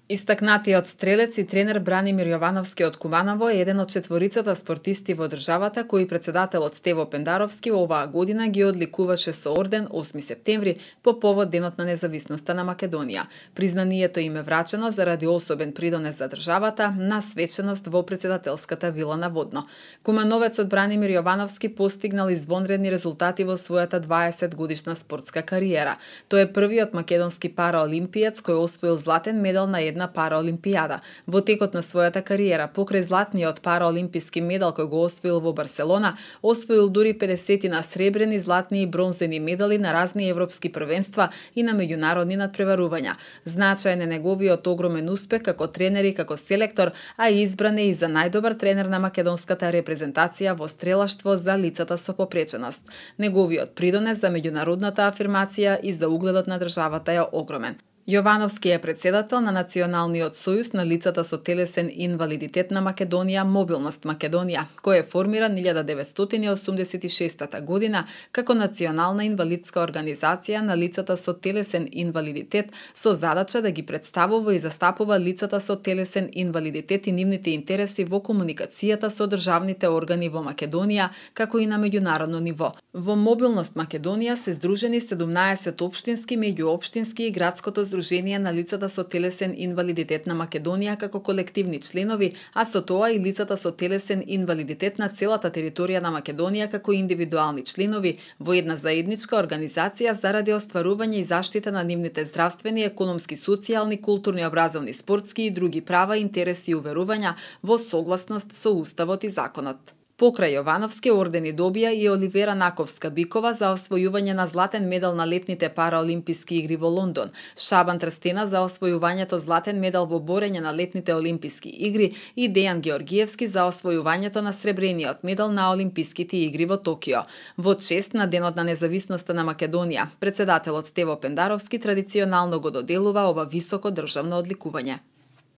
Истакнатиот стрелец и тренер Бранимир Јовановски од Куманово е еден од четворицата спортисти во државата кои председателот Стево Пендаровски оваа година ги одликуваше со орден 8 септември по повод Денот на независноста на Македонија. Признанието им е врачено заради особен придонес за државата на свеченост во председателската вила на Водно. Кумановецот Бранимир Јовановски постигнал извонредни резултати во својата 20 годишна спортска кариера. Тој е првиот македонски параолимпиец кој освоил златен медал на една параолимпијада. Во текот на својата кариера, покрај златниот параолимписки медал кој го освоил во Барселона, освоил дури 50 на сребрени, златни и бронзени медали на разни европски првенства и на меѓународни надпреварувања. Значаен е неговиот огромен успех како тренер и како селектор, а избран е и за најдобар тренер на македонската репрезентација во стрелаштво за лицата со попреченост. Неговиот придонес за меѓународната афирмација и за угледот на државата е огромен. Јовановски е председател на Националниот сојуз на лицата со телесен инвалидитет на Македонија, Мобилност Македонија, кој е формиран 1986 година како национална инвалидска организација на лицата со телесен инвалидитет со задача да ги представува и застапува лицата со телесен инвалидитет и нивните интереси во комуникацијата со државните органи во Македонија, како и на меѓународно ниво. Во Мобилност Македонија се здружени 17 општински, меѓуопштински и градското Сдружение на лицата со телесен инвалидитет на Македонија како колективни членови, а со тоа и лицата со телесен инвалидитет на целата територија на Македонија како индивидуални членови во една заедничка организација заради остварување и заштита на нивните здравствени, економски, социјални, културни, образовни, спортски и други права, интереси и уверувања во согласност со уставот и законот. Покрај Јовановски ордени добија и Оливера Наковска-Бикова за освојување на златен медал на летните параолимписки игри во Лондон, Шабан Трстена за освојувањето златен медал во борење на летните олимписки игри и Дејан Георгиевски за освојувањето на сребрениот медал на олимписките игри во Токио. Во чест на Денот на независноста на Македонија, председателот Стево Пендаровски традиционално го доделува ова високо државно одликување.